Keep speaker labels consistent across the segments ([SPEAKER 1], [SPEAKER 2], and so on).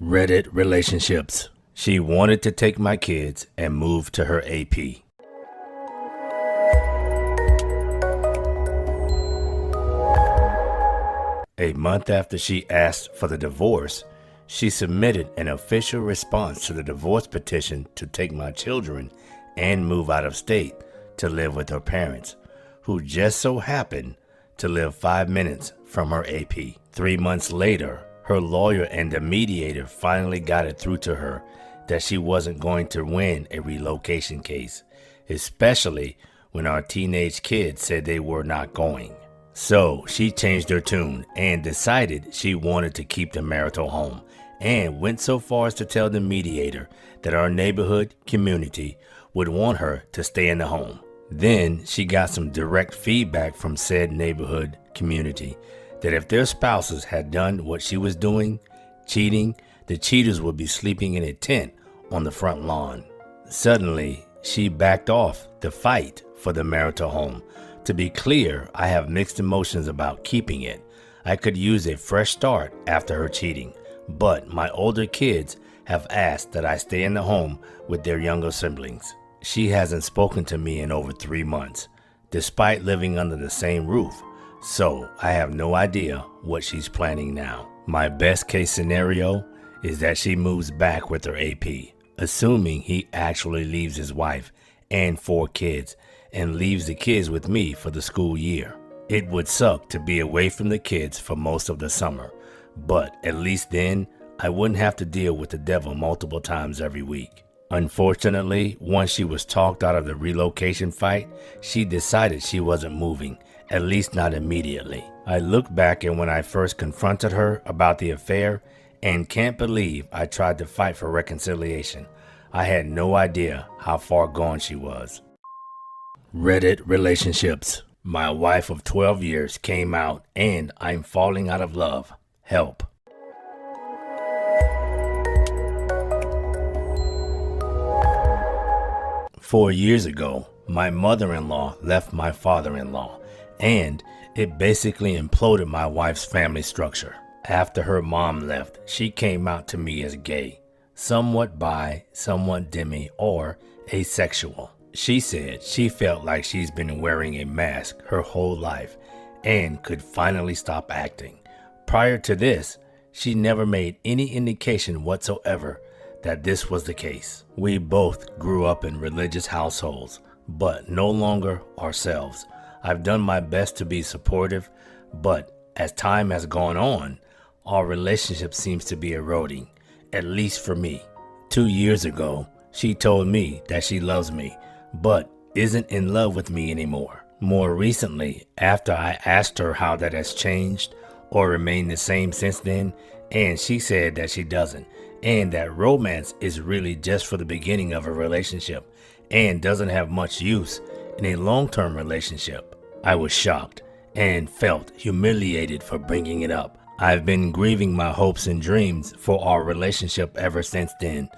[SPEAKER 1] Reddit relationships. She wanted to take my kids and move to her AP. A month after she asked for the divorce, she submitted an official response to the divorce petition to take my children and move out of state to live with her parents, who just so happened to live 5 minutes from her AP. 3 months later, her lawyer and the mediator finally got it through to her that she wasn't going to win a relocation case, especially when our teenage kids said they were not going. So she changed her tune and decided she wanted to keep the marital home, and went so far as to tell the mediator that our neighborhood community would want her to stay in the home. Then she got some direct feedback from said neighborhood community that if their spouses had done what she was doing, cheating, the cheaters would be sleeping in a tent on the front lawn. Suddenly, she backed off the fight for the marital home. To be clear, I have mixed emotions about keeping it. I could use a fresh start after her cheating, but my older kids have asked that I stay in the home with their younger siblings. She hasn't spoken to me in over 3 months, despite living under the same roof, so I have no idea what she's planning now. My best case scenario is that she moves back with her AP, assuming he actually leaves his wife and 4 kids and leaves the kids with me for the school year. It would suck to be away from the kids for most of the summer, but at least then I wouldn't have to deal with the devil multiple times every week. Unfortunately, once she was talked out of the relocation fight, she decided she wasn't moving, at least not immediately. I look back at when I first confronted her about the affair and can't believe I tried to fight for reconciliation. I had no idea how far gone she was. Reddit relationships. My wife of 12 years came out and I'm falling out of love. Help. Four years ago, my mother-in-law left my father-in-law, and it basically imploded my wife's family structure. After her mom left, she came out to me as gay, somewhat bi, somewhat demi, or asexual. She said she felt like she's been wearing a mask her whole life and could finally stop acting. Prior to this, she never made any indication whatsoever that this was the case. We both grew up in religious households, but no longer ourselves. I've done my best to be supportive, but as time has gone on, our relationship seems to be eroding, at least for me. 2 years ago, she told me that she loves me, but isn't in love with me anymore. More recently, after I asked her how that has changed or remained the same since then, and she said that she doesn't, and that romance is really just for the beginning of a relationship and doesn't have much use in a long-term relationship. I was shocked and felt humiliated for bringing it up. I've been grieving my hopes and dreams for our relationship ever since then.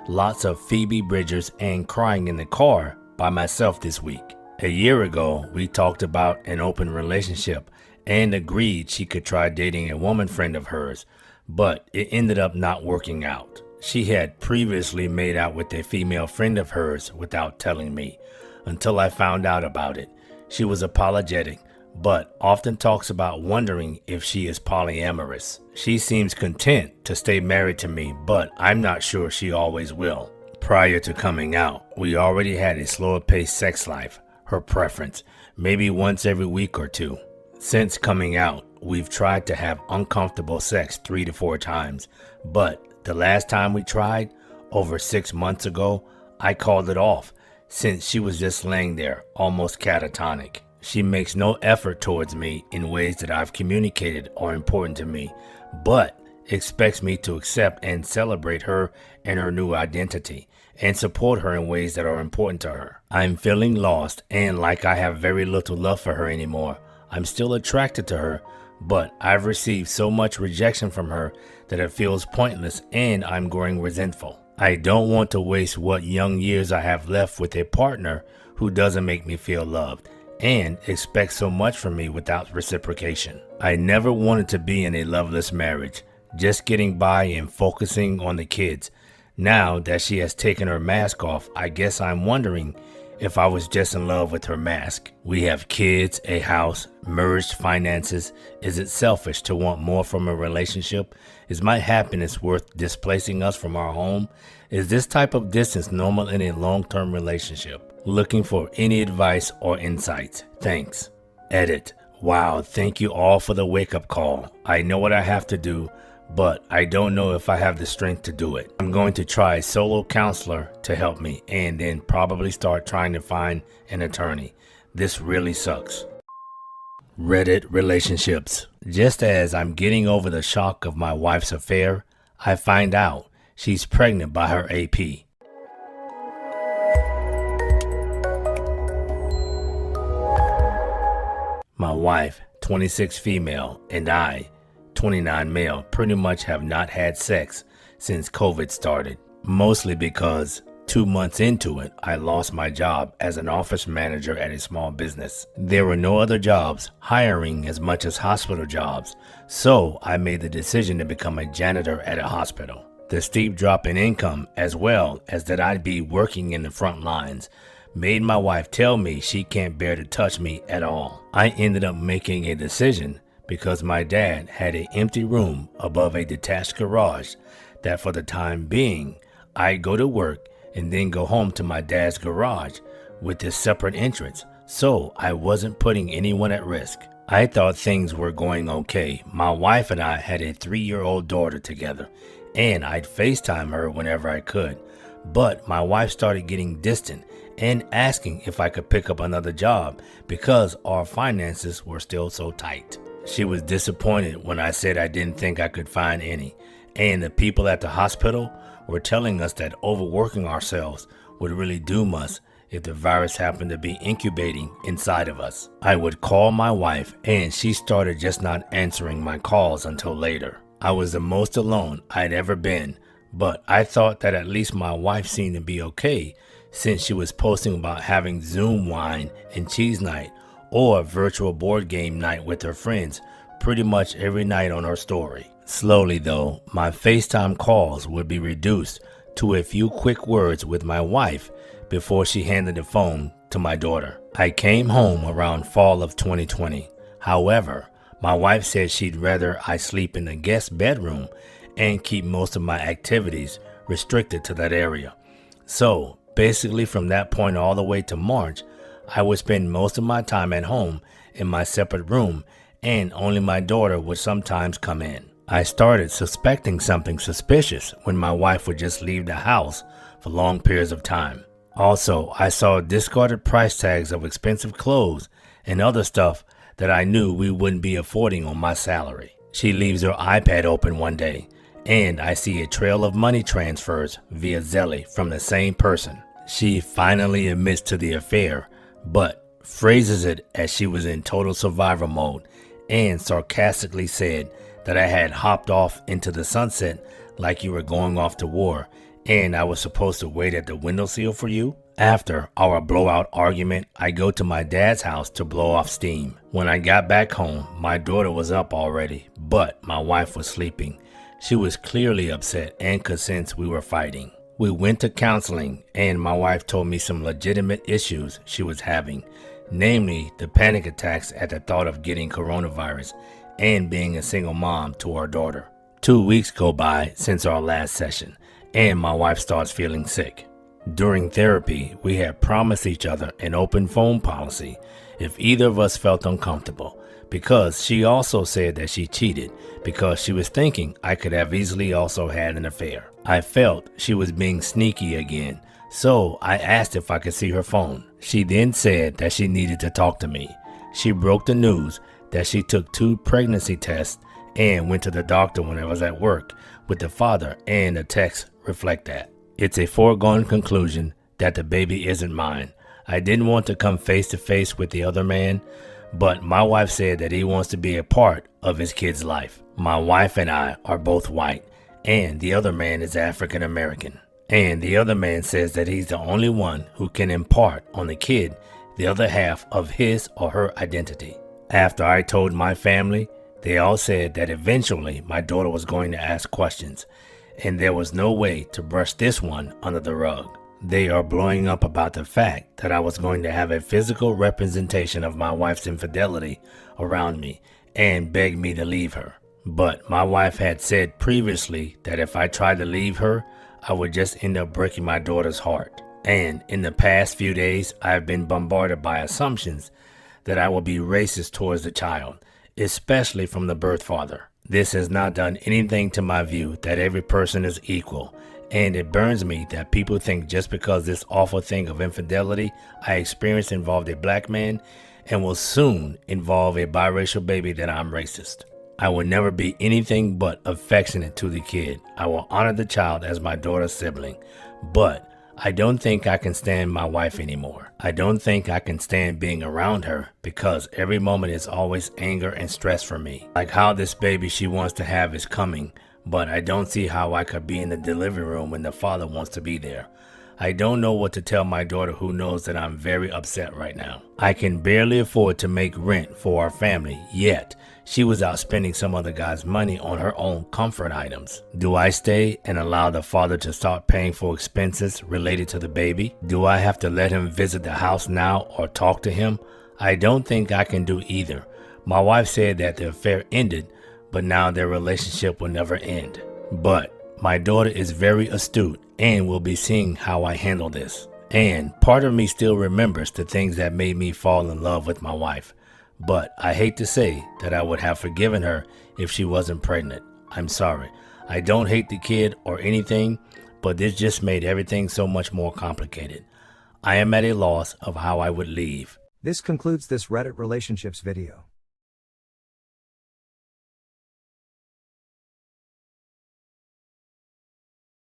[SPEAKER 1] Lots of Phoebe Bridgers and crying in the car by myself this week. A year ago, we talked about an open relationship and agreed she could try dating a woman friend of hers, but it ended up not working out. She had previously made out with a female friend of hers without telling me, until I found out about it. She was apologetic, but often talks about wondering if she is polyamorous. She seems content to stay married to me, but I'm not sure she always will. Prior to coming out, we already had a slower paced sex life, her preference, maybe once every week or 2. Since coming out, we've tried to have uncomfortable sex 3 to 4 times, but the last time we tried, over 6 months ago, I called it off since she was just laying there, almost catatonic. She makes no effort towards me in ways that I've communicated are important to me, but expects me to accept and celebrate her and her new identity and support her in ways that are important to her. I'm feeling lost and like I have very little love for her anymore. I'm still attracted to her, but I've received so much rejection from her that it feels pointless and I'm growing resentful. I don't want to waste what young years I have left with a partner who doesn't make me feel loved and expects so much from me without reciprocation. I never wanted to be in a loveless marriage, just getting by and focusing on the kids. Now that she has taken her mask off, I guess I'm wondering if I was just in love with her mask. We have kids, a house, merged finances. Is it selfish to want more from a relationship? Is my happiness worth displacing us from our home? Is this type of distance normal in a long-term relationship? Looking for any advice or insights. Thanks. Edit. Wow, thank you all for the wake-up call. I know what I have to do, but I don't know if I have the strength to do it. I'm going to try a solo counselor to help me and then probably start trying to find an attorney. This really sucks. Reddit relationships. Just as I'm getting over the shock of my wife's affair, I find out she's pregnant by her AP. My wife, 26 female, and I, 29 male, pretty much have not had sex since COVID started. Mostly because 2 months into it, I lost my job as an office manager at a small business. There were no other jobs hiring as much as hospital jobs, so I made the decision to become a janitor at a hospital. The steep drop in income, as well as that I'd be working in the front lines, made my wife tell me she can't bear to touch me at all. I ended up making a decision because my dad had an empty room above a detached garage that for the time being, I'd go to work and then go home to my dad's garage with this separate entrance, so I wasn't putting anyone at risk. I thought things were going okay. My wife and I had a 3-year-old daughter together, and I'd FaceTime her whenever I could. But my wife started getting distant and asking if I could pick up another job because our finances were still so tight. She was disappointed when I said I didn't think I could find any, and the people at the hospital were telling us that overworking ourselves would really doom us if the virus happened to be incubating inside of us. I would call my wife and she started just not answering my calls until later. I was the most alone I'd ever been, but I thought that at least my wife seemed to be okay since she was posting about having Zoom wine and cheese night or virtual board game night with her friends pretty much every night on her story. Slowly though, my FaceTime calls would be reduced to a few quick words with my wife before she handed the phone to my daughter. I came home around fall of 2020. However, my wife said she'd rather I sleep in the guest bedroom and keep most of my activities restricted to that area. So basically from that point all the way to March, I would spend most of my time at home in my separate room and only my daughter would sometimes come in. I started suspecting something suspicious when my wife would just leave the house for long periods of time. Also, I saw discarded price tags of expensive clothes and other stuff that I knew we wouldn't be affording on my salary. She leaves her iPad open one day, and I see a trail of money transfers via Zelle from the same person. She finally admits to the affair, but phrases it as she was in total survival mode and sarcastically said that I had hopped off into the sunset like you were going off to war and I was supposed to wait at the windowsill for you. After our blowout argument, I go to my dad's house to blow off steam. When I got back home, my daughter was up already, but my wife was sleeping. She was clearly upset and could sense we were fighting. We went to counseling and my wife told me some legitimate issues she was having, namely the panic attacks at the thought of getting coronavirus and being a single mom to our daughter. 2 weeks go by since our last session and my wife starts feeling sick. During therapy, we had promised each other an open phone policy if either of us felt uncomfortable, because she also said that she cheated because she was thinking I could have easily also had an affair. I felt she was being sneaky again, so I asked if I could see her phone. She then said that she needed to talk to me. She broke the news that she took 2 pregnancy tests and went to the doctor when I was at work with the father, and the texts reflect that. It's a foregone conclusion that the baby isn't mine. I didn't want to come face to face with the other man, but my wife said that he wants to be a part of his kid's life. My wife and I are both white, and the other man is African American. And the other man says that he's the only one who can impart on the kid the other half of his or her identity. After I told my family, They all said that eventually my daughter was going to ask questions, and there was no way to brush this one under the rug. They are blowing up about the fact that I was going to have a physical representation of my wife's infidelity around me and beg me to leave her. But my wife had said previously that if I tried to leave her, I would just end up breaking my daughter's heart. And in the past few days, I have been bombarded by assumptions that I will be racist towards the child, especially from the birth father. This has not done anything to my view that every person is equal, and it burns me that people think just because this awful thing of infidelity I experienced involved a black man and will soon involve a biracial baby that I'm racist. I will never be anything but affectionate to the kid. I will honor the child as my daughter's sibling, but I don't think I can stand my wife anymore. I don't think I can stand being around her because every moment is always anger and stress for me. Like how this baby she wants to have is coming, but I don't see how I could be in the delivery room when the father wants to be there. I don't know what to tell my daughter who knows that I'm very upset right now. I can barely afford to make rent for our family, yet she was out spending some other guy's money on her own comfort items. Do I stay and allow the father to start paying for expenses related to the baby? Do I have to let him visit the house now or talk to him? I don't think I can do either. My wife said that the affair ended, but now their relationship will never end. But my daughter is very astute and will be seeing how I handle this. And part of me still remembers the things that made me fall in love with my wife. But I hate to say that I would have forgiven her if she wasn't pregnant. I'm sorry. I don't hate the kid or anything, but this just made everything so much more complicated. I am at a loss of how I would leave.
[SPEAKER 2] This concludes this Reddit relationships video.